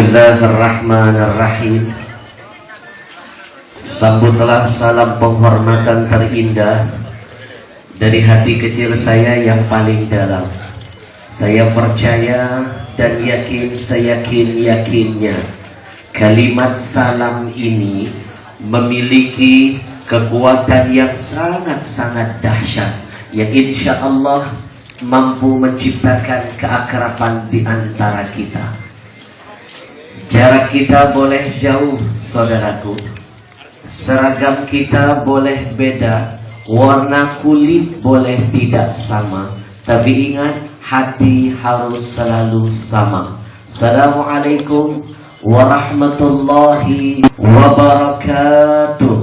Bismillahirrahmanirrahim. Sambutlah salam penghormatan terindah dari hati kecil saya yang paling dalam. Saya percaya dan yakin, seyakin-yakinnya kalimat salam ini memiliki kekuatan yang sangat-sangat dahsyat, yang insya Allah mampu menciptakan keakraban di antara kita. Jarak kita boleh jauh, saudaraku. Seragam kita boleh beda, warna kulit boleh tidak sama, tapi ingat, hati harus selalu sama. Assalamualaikum warahmatullahi wabarakatuh.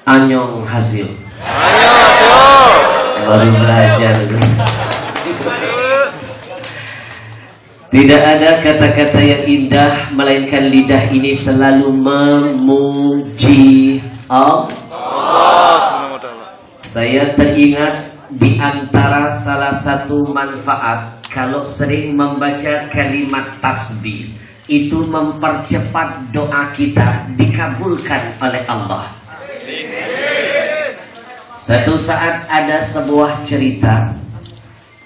Anyong hasil. Baru belajar. Tidak ada kata-kata yang indah melainkan lidah ini selalu memuji Allah. Saya teringat di antara salah satu manfaat kalau sering membaca kalimat tasbih, itu mempercepat doa kita dikabulkan oleh Allah. Satu saat ada sebuah cerita,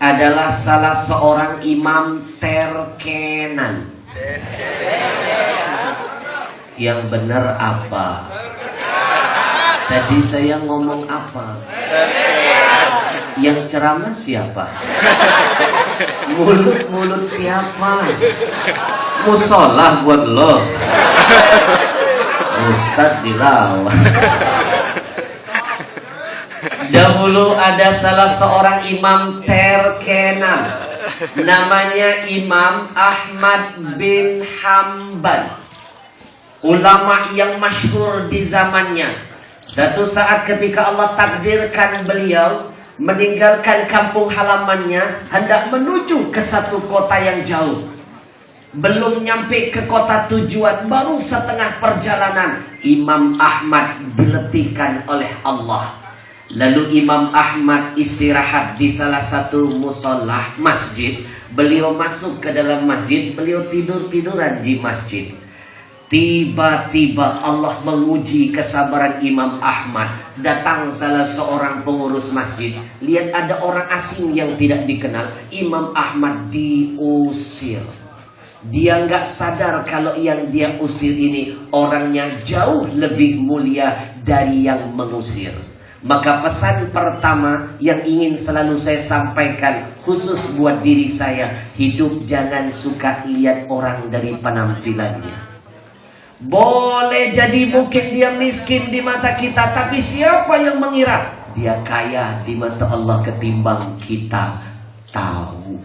adalah salah seorang imam terkenan. Yang benar apa? Tadi saya ngomong apa? Yang ceramah siapa? Mulut siapa? Musola buat lo. Ustadz dilawan. Dahulu ada salah seorang imam terkenal, namanya Imam Ahmad bin Hanbal, ulama yang masyhur di zamannya. Satu saat ketika Allah takdirkan beliau meninggalkan kampung halamannya, hendak menuju ke satu kota yang jauh. Belum nyampe ke kota tujuan, baru setengah perjalanan, Imam Ahmad diletihkan oleh Allah. Lalu Imam Ahmad istirahat di salah satu musolah masjid. Beliau masuk ke dalam masjid, beliau tidur-tiduran di masjid. Tiba-tiba Allah menguji kesabaran Imam Ahmad. Datang salah seorang pengurus masjid, lihat ada orang asing yang tidak dikenal. Imam Ahmad diusir. Dia nggak sadar kalau yang dia usir ini orangnya jauh lebih mulia dari yang mengusir. Maka pesan pertama yang ingin selalu saya sampaikan, khusus buat diri saya, hidup jangan suka lihat orang dari penampilannya. Boleh jadi mungkin dia miskin di mata kita, tapi siapa yang mengira dia kaya di mata Allah ketimbang kita tahu.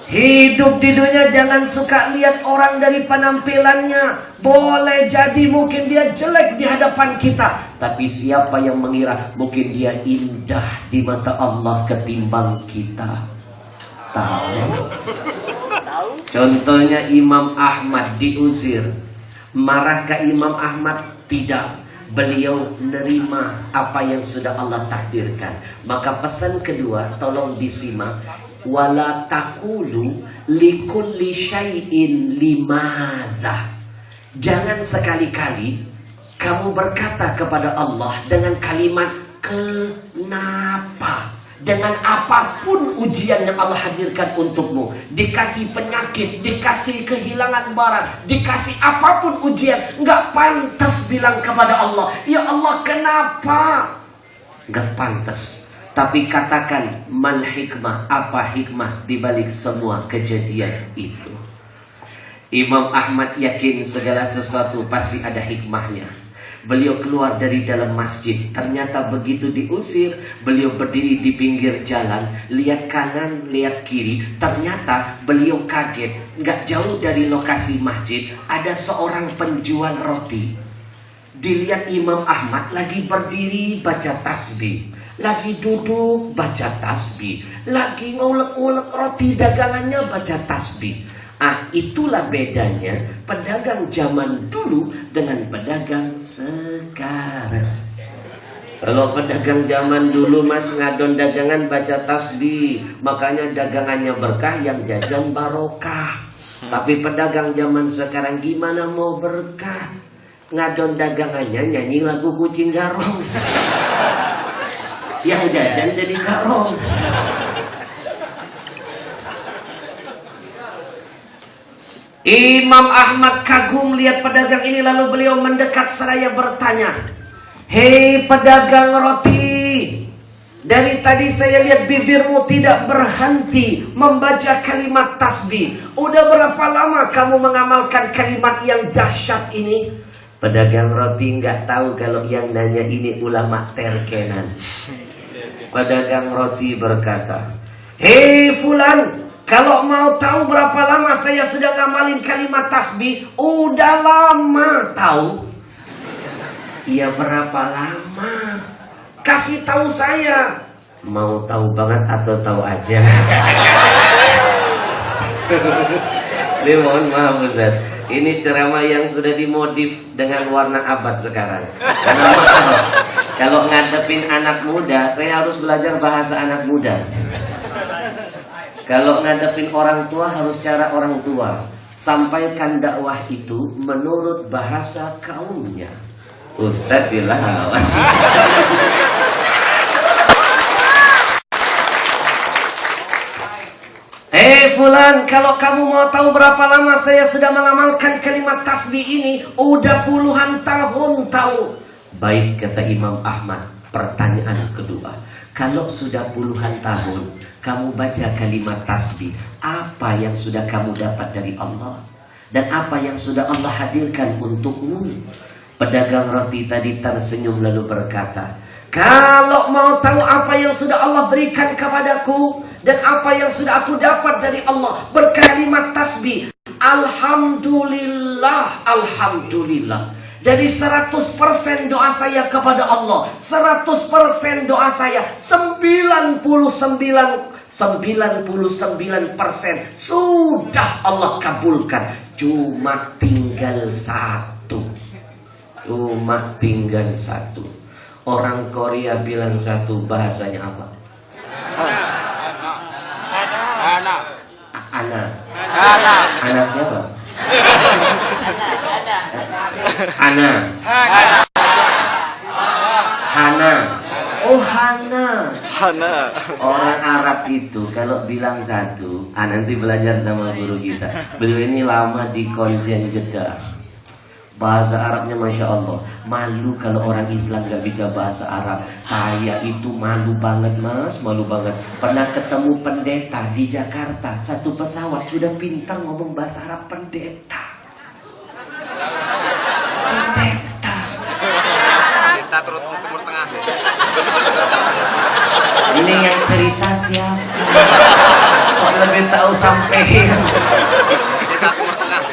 Hidup di dunia jangan suka lihat orang dari penampilannya. Boleh jadi mungkin dia jelek di hadapan kita, tapi siapa yang mengira mungkin dia indah di mata Allah ketimbang kita tahu. Contohnya Imam Ahmad diusir. Marah ke Imam Ahmad? Tidak. Beliau nerima apa yang sudah Allah takdirkan. Maka pesan kedua tolong disimak. Wala taqulu likulli syai'in limadza. Jangan sekali-kali kamu berkata kepada Allah dengan kalimat kenapa. Dengan apapun ujian yang Allah hadirkan untukmu, dikasih penyakit, dikasih kehilangan barang, dikasih apapun ujian, nggak pantas bilang kepada Allah, ya Allah kenapa? Nggak pantas. Tapi katakan mal hikmah, apa hikmah dibalik semua kejadian itu. Imam Ahmad yakin segala sesuatu pasti ada hikmahnya. Beliau keluar dari dalam masjid. Ternyata begitu diusir, beliau berdiri di pinggir jalan, lihat kanan, lihat kiri. Ternyata beliau kaget. Nggak jauh dari lokasi masjid ada seorang penjual roti. Dilihat Imam Ahmad lagi berdiri baca tasbih, lagi duduk baca tasbih, lagi ngulek-ngulek roti dagangannya baca tasbih. Itulah bedanya pedagang zaman dulu dengan pedagang sekarang. Kalau pedagang zaman dulu mas ngadon dagangan baca tasbih, makanya dagangannya berkah, yang jajan barokah. Tapi pedagang zaman sekarang gimana mau berkah? Ngadon dagangannya nyanyi lagu kucing garong. Yang jajan jadi garong. Imam Ahmad kagum lihat pedagang ini, lalu beliau mendekat seraya bertanya, "Hei pedagang roti, dari tadi saya lihat bibirmu tidak berhenti membaca kalimat tasbih. Udah berapa lama kamu mengamalkan kalimat yang dahsyat ini?" Pedagang roti nggak tahu kalau yang nanya ini ulama terkenan. Pedagang roti berkata, "Hei fulan, kalau mau tahu berapa lama saya sudah ngamalin kalimat tasbih, udah lama tahu." "Iya berapa lama? Kasih tahu saya." "Mau tahu banget atau tahu aja?" Mohon maaf Ustaz, ini ceramah yang sudah dimodif dengan warna abad sekarang. Karena kalau ngadepin anak muda, saya harus belajar bahasa anak muda. Kalau ngadepin orang tua harus cara orang tua. Sampaikan dakwah itu menurut bahasa kaumnya. Ustaz bilang, "Hei fulan, kalau kamu mau tahu berapa lama saya sudah mengamalkan kalimat tasbih ini, udah puluhan tahun tahu." "Baik," kata Imam Ahmad. Pertanyaan kedua, kalau sudah puluhan tahun kamu baca kalimat tasbih, apa yang sudah kamu dapat dari Allah? Dan apa yang sudah Allah hadirkan untukmu? Pedagang roti tadi tersenyum lalu berkata, "Kalau mau tahu apa yang sudah Allah berikan kepadaku dan apa yang sudah aku dapat dari Allah berkalimat tasbih, alhamdulillah, alhamdulillah. Dari 100% doa saya kepada Allah, 100% doa saya, 99% sudah Allah kabulkan. Cuma tinggal satu. Orang Korea bilang satu, bahasanya apa? Anak. Anak siapa? Hana. Oh Hana. Orang Arab itu kalau bilang satu, nanti belajar sama guru kita. Beliau ini lama di Konjen Jeddah. Bahasa Arabnya Masya Allah. Malu kalau orang Islam gak bisa bahasa Arab. Saya itu malu banget mas, malu banget. Pernah ketemu pendeta di Jakarta, satu pesawat sudah pintar ngomong bahasa Arab. Pendeta Timur Tengah. Ini yang cerita siapa? Kok lebih tahu sampai?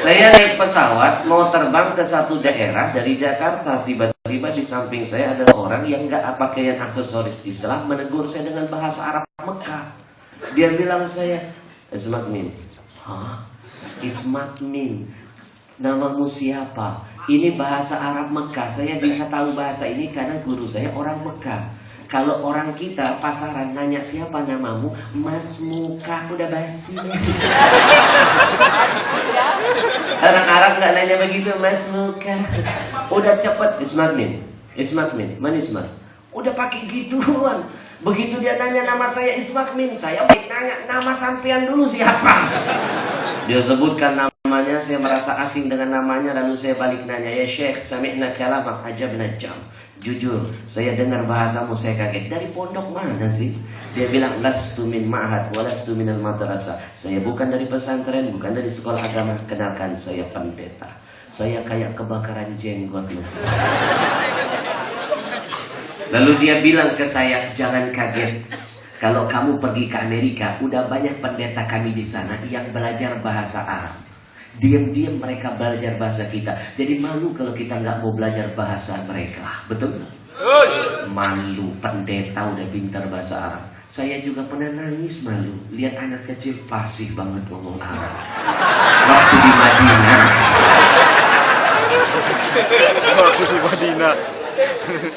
Saya naik pesawat mau terbang ke satu daerah dari Jakarta. Tiba-tiba di samping saya ada orang yang gak pakaian aksesoris Islam menegur saya dengan bahasa Arab Mekah. Dia bilang saya, "Ismatmin." "Hah? Ismatmin? Namamu siapa?" "Ini bahasa Arab Mekah. Saya bisa tahu bahasa ini karena guru saya orang Mekah. Kalau orang kita pasaran nanya siapa namamu, Mas Muka, udah basi." Orang Arab nggak nanya begitu, Mas Muka. Udah cepet, Ismatmin, mana Ismat? Udah pakai gituan. Begitu dia nanya nama saya Ismatmin, saya baik nanya nama sampean dulu siapa. Dia sebutkan namanya, saya merasa asing dengan namanya, lalu saya balik nanya, "Ya Syekh, sami'na kalamak ajabna jam." Jujur, saya dengar bahasamu, saya kaget. "Dari pondok mana sih?" Dia bilang, "Lastu min ma'had, walastu minal madrasah." Saya bukan dari pesantren, bukan dari sekolah agama. Kenalkan, saya pendeta. Saya kayak kebakaran jenggot. Lalu dia bilang ke saya, "Jangan kaget. Kalau kamu pergi ke Amerika, udah banyak pendeta kami di sana yang belajar bahasa Arab. Diam-diam mereka belajar bahasa kita. Jadi malu kalau kita nggak mau belajar bahasa mereka." Betul? Malu, pendeta udah pintar bahasa Arab. Saya juga pernah nangis malu lihat anak kecil fasih banget ngomong Arab. Waktu di Madinah.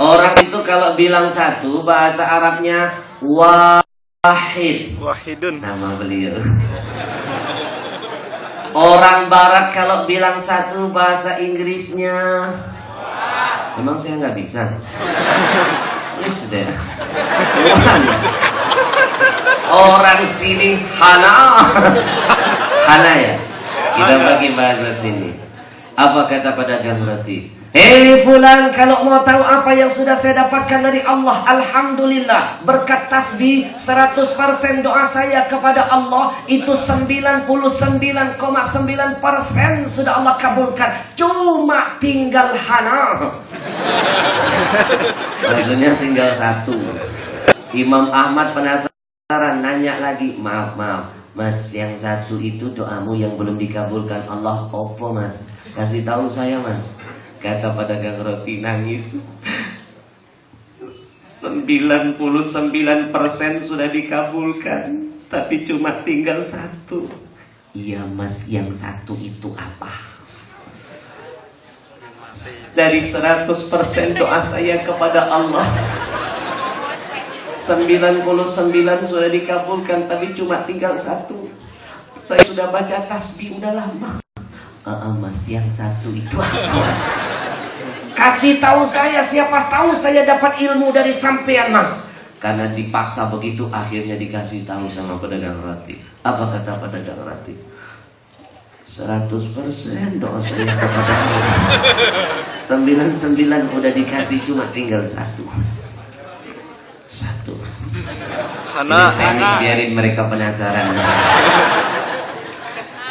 Orang itu kalau bilang satu, bahasa Arabnya wahid. Wahidun. Nama beliau. Orang Barat kalau bilang satu, bahasa Inggrisnya. Memang saya nggak bisa. Ya sudah. Orang sini Hana. Hana ya. Kita bagi bahasa sini. Apa kata pedagang roti? Hei fulan, kalau mau tahu apa yang sudah saya dapatkan dari Allah, alhamdulillah, berkat tasbih 100% doa saya kepada Allah itu 99,9% sudah Allah kabulkan. Cuma tinggal Hana. Maksudnya tinggal satu. Imam Ahmad penasaran, nanya lagi, maaf mas, yang satu itu doamu yang belum dikabulkan Allah opo mas? Kasih tahu saya mas. Kata pedagang roti nangis. 99% sudah dikabulkan, tapi cuma tinggal satu. Iya mas, yang satu itu apa? Dari 100% doa saya kepada Allah, 99 sudah dikabulkan, tapi cuma tinggal satu. Saya sudah baca tasbih udah lama. Mas, yang satu itu apa mas? Kasih tahu saya, siapa tahu saya dapat ilmu dari sampean mas. Karena dipaksa begitu, akhirnya dikasih tahu sama pedagang roti. Apa kata pedagang roti? 100% doa saya kepada Allah. 99 udah dikasih, cuma tinggal satu. Hana. Biarin mereka penasaran.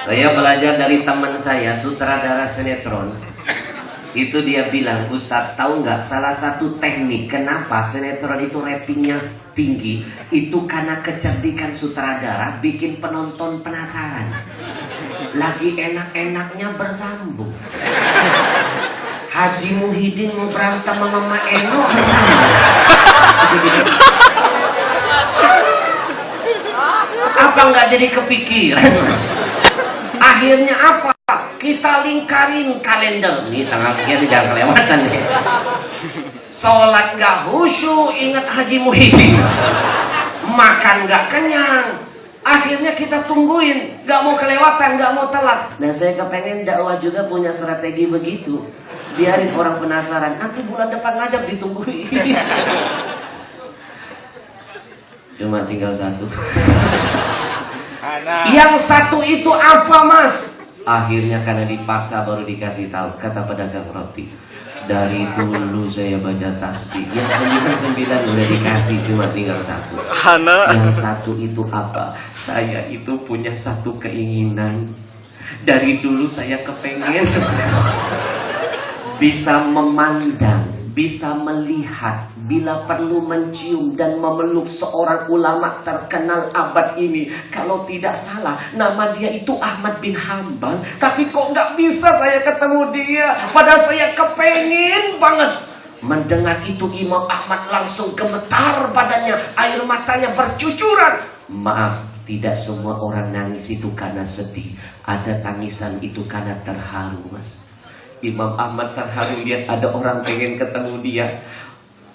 Saya belajar dari teman saya, sutradara sinetron. Itu dia bilang, Ustaz, tahu nggak salah satu teknik kenapa sinetron itu ratingnya tinggi? Itu karena kecerdikan sutradara bikin penonton penasaran. Lagi enak-enaknya bersambung. Haji Muhyiddin mau berantem sama Mama Eno bersambung. Apa nggak jadi kepikiran? Akhirnya apa? Kita lingkarin kalender. Ini tanggal sekian jangan kelewatan nih. Sholat gak khusyuk, ingat Haji Muhyiddin. Makan gak kenyang. Akhirnya kita tungguin, gak mau kelewatan, gak mau telat. Dan saya kepengen dakwah juga punya strategi begitu. Biarin orang penasaran. Nanti bulan depan ngajak ditungguin. Cuma tinggal satu. Yang satu itu apa mas? Akhirnya karena dipaksa baru dikasih tahu. Kata pedagang roti, dari dulu saya baca tasbih, yang 99 udah dikasih, cuma tinggal satu. Yang satu itu apa? Saya itu punya satu keinginan. Dari dulu saya kepengen bisa memandang, bisa melihat, bila perlu mencium dan memeluk seorang ulama terkenal abad ini. Kalau tidak salah, nama dia itu Ahmad bin Hambal. Tapi kok nggak bisa saya ketemu dia? Padahal saya kepengen banget. Mendengar itu Imam Ahmad langsung gemetar badannya, air matanya bercucuran. Maaf, tidak semua orang nangis itu karena sedih. Ada tangisan itu karena terharu mas. Imam Ahmad terharu lihat ada orang pengen ketemu dia.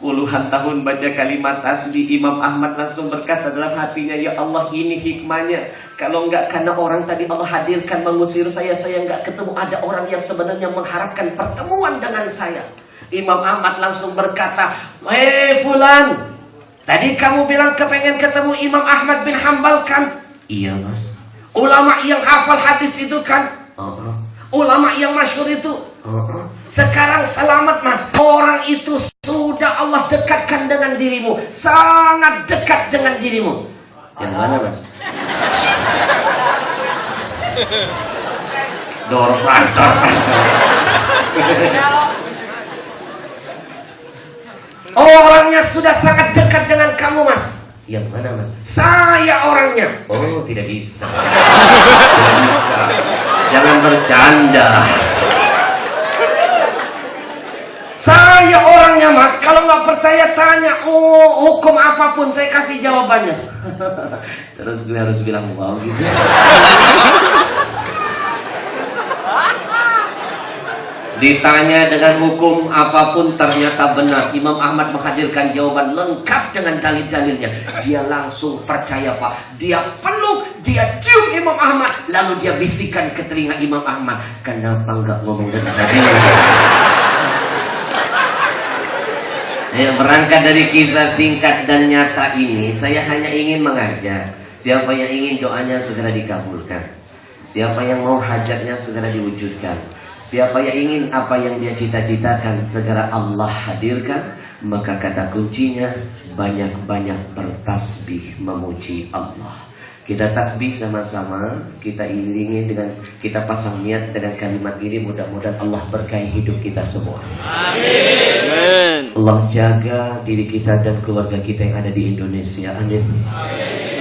Puluhan tahun baca kalimat tasbih, Imam Ahmad langsung berkata dalam hatinya, ya Allah, ini hikmahnya. Kalau enggak karena orang tadi Allah hadirkan mengusir saya enggak ketemu ada orang yang sebenarnya mengharapkan pertemuan dengan saya. Imam Ahmad langsung berkata, hei fulan, tadi kamu bilang kepengen ketemu Imam Ahmad bin Hambal kan? Iya mas. Ulama yang hafal hadis itu kan? Ulama yang masyhur itu? Sekarang selamat mas, orang itu sudah Allah dekatkan dengan dirimu, sangat dekat dengan dirimu. Yang mana mas? Door prize. Orangnya sudah sangat dekat dengan kamu mas. Yang mana mas? Saya orangnya. Oh tidak bisa. Tidak bisa. Jangan bercanda. Saya orangnya mas. Kalau nggak percaya tanya. Oh hukum apapun saya kasih jawabannya. Terus gue harus bilang wow gitu. Ditanya dengan hukum apapun ternyata benar. Imam Ahmad menghadirkan jawaban lengkap dengan dalil-dalilnya. Dia langsung percaya Pak. Dia peluk, dia cium Imam Ahmad. Lalu dia bisikan ke telinga Imam Ahmad. Kenapa enggak ngomong dengan dia? Berangkat dari kisah singkat dan nyata ini, saya hanya ingin mengajak. Siapa yang ingin doanya segera dikabulkan. Siapa yang mau hajatnya segera diwujudkan. Siapa yang ingin apa yang dia cita-citakan segera Allah hadirkan. Maka kata kuncinya banyak-banyak bertasbih memuji Allah. Kita tasbih sama-sama. Kita iringi dengan, kita pasang niat dengan kalimat ini. Mudah-mudahan Allah berkahi hidup kita semua. Amin. Allah jaga diri kita dan keluarga kita yang ada di Indonesia. Amin.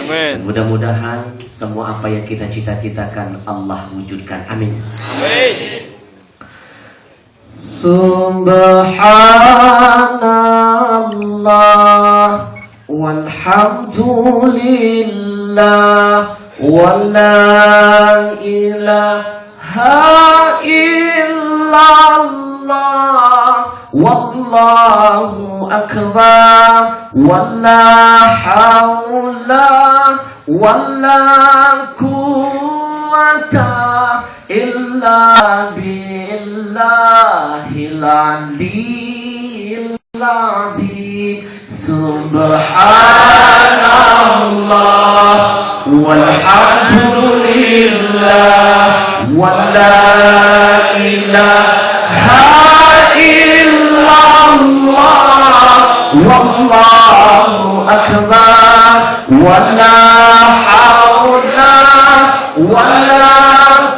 Amin. Mudah-mudahan semua apa yang kita cita-citakan Allah wujudkan. Amin. Amin. Subhanallah walhamdulillah wa la ilaha illallah wallahu akbar wa la hawla wa la quwwata illa billahil aliyyil azim. Subhanallah walhamdulillah wa la ilaha illallah wallahu akbar wa la hawla wa la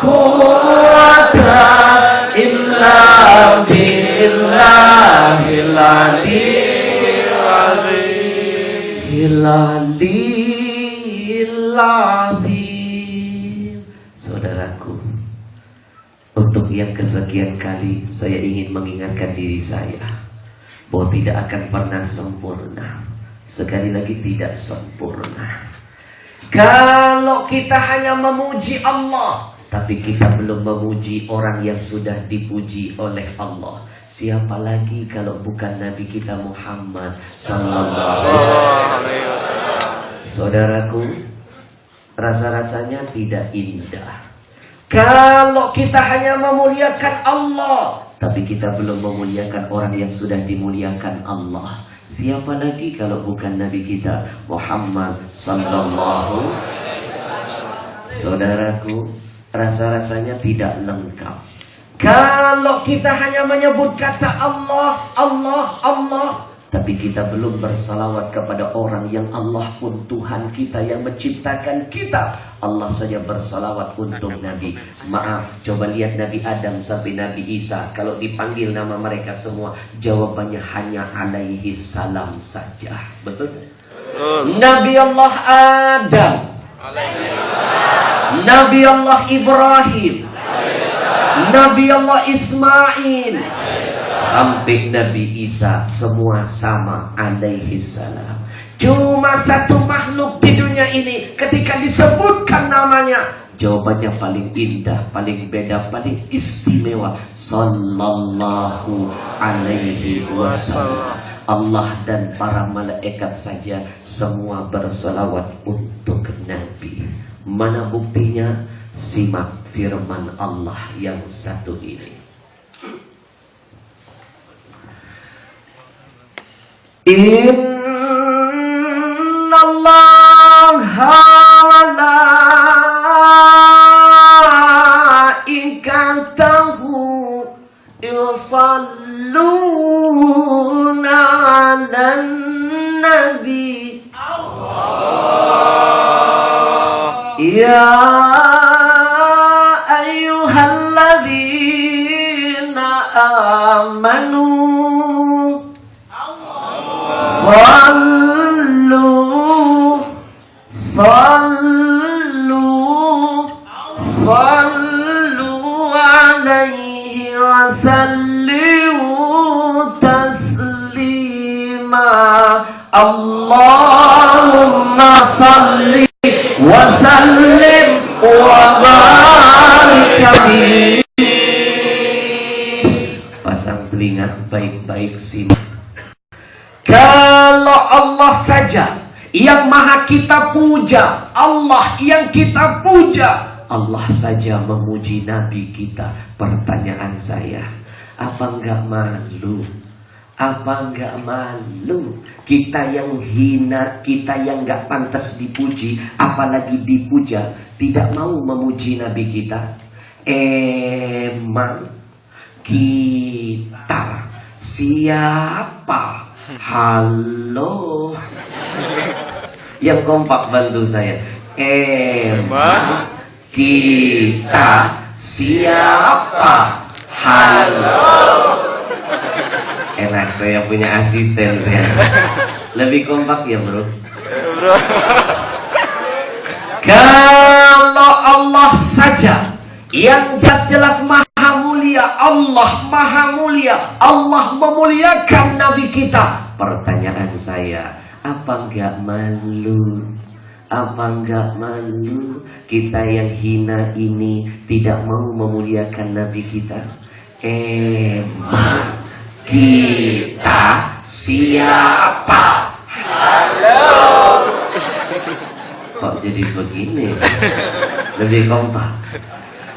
quwwata illa billahil aliyyil azim. Saudaraku, untuk yang kesekian kali saya ingin mengingatkan diri saya bahwa tidak akan pernah sempurna. Sekali lagi tidak sempurna. Kalau kita hanya memuji Allah, tapi kita belum memuji orang yang sudah dipuji oleh Allah, siapa lagi kalau bukan Nabi kita Muhammad sallallahu alaihi wasallam. Saudaraku, rasa-rasanya tidak indah kalau kita hanya memuliakan Allah, tapi kita belum memuliakan orang yang sudah dimuliakan Allah. Siapa lagi kalau bukan Nabi kita Muhammad sallallahu alaihi wasallam. Saudaraku, rasa-rasanya tidak lengkap kalau kita hanya menyebut kata Allah, Allah, Allah, tapi kita belum bersalawat kepada orang yang Allah pun Tuhan kita yang menciptakan kita. Allah saja bersalawat untuk Nabi. Maaf, coba lihat Nabi Adam sampai Nabi Isa. Kalau dipanggil nama mereka semua, jawabannya hanya alaihi salam saja. Betul? Nabi Allah Adam, Nabi Allah Ibrahim, Nabi Allah Ismail, sampai Nabi Isa, semua sama alaihi salam. Cuma satu makhluk di dunia ini ketika disebutkan namanya, jawabannya paling indah, paling beda, paling istimewa. Sallallahu alaihi wasallam. Allah dan para malaikat saja semua bersalawat untuk Nabi. Mana buktinya? Simak firman Allah yang satu ini. Inna Allaha wa malaikatahu yusalluna 'alan nabi. Ya ayyuhalladzina amanu Sallu alaihi wa sallimu taslima. Allahumma salli wa sallim wa barik alaihi simak. Kalau Allah saja yang maha kita puja, Allah yang kita puja, Allah saja memuji Nabi kita. Pertanyaan saya, apa enggak malu? Apa enggak malu? Kita yang hina, kita yang enggak pantas dipuji, apalagi dipuja, tidak mau memuji Nabi kita. Emang kita siapa? Halo. Yang kompak bantu saya. Emang kita siapa? Halo. Enak saya punya asisten ya. Lebih kompak ya bro. Kalau Allah saja yang jelas maha mulia, Allah maha mulia, Allah memuliakan Nabi kita. Pertanyaan saya, apa enggak malu? Apa enggak malu kita yang hina ini tidak mau memuliakan Nabi kita? Emang kita siapa? Halo. Kok jadi begini? Lebih kompak.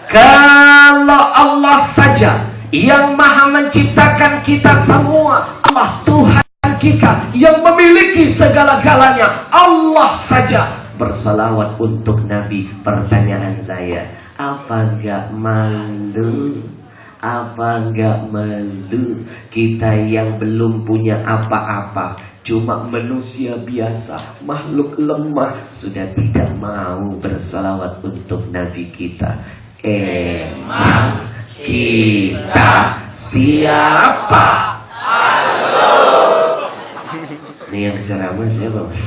Kalau Allah saja yang maha menciptakan kita semua, Allah Tuhan kita yang memiliki segala-galanya, Allah saja bersalawat untuk Nabi. Pertanyaan saya, apa enggak malu? Apa enggak malu kita yang belum punya apa-apa, cuma manusia biasa, makhluk lemah, sudah tidak mau bersalawat untuk Nabi kita? Emang kita siapa? Halo. Ini yang ceramah siapa mas?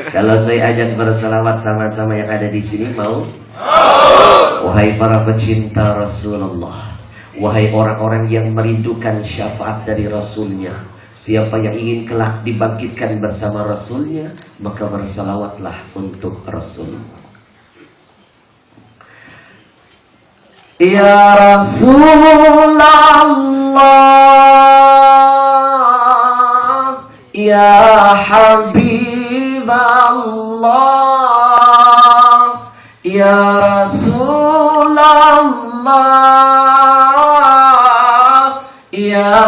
Kalau saya ajak bersalawat sama-sama yang ada di sini mau? Wahai para pecinta Rasulullah, wahai orang-orang yang merindukan syafaat dari Rasulnya, siapa yang ingin kelak dibangkitkan bersama Rasulnya, maka bersalawatlah untuk Rasul. Ya Rasulullah, ya Habiballah, ya Rasulullah, ya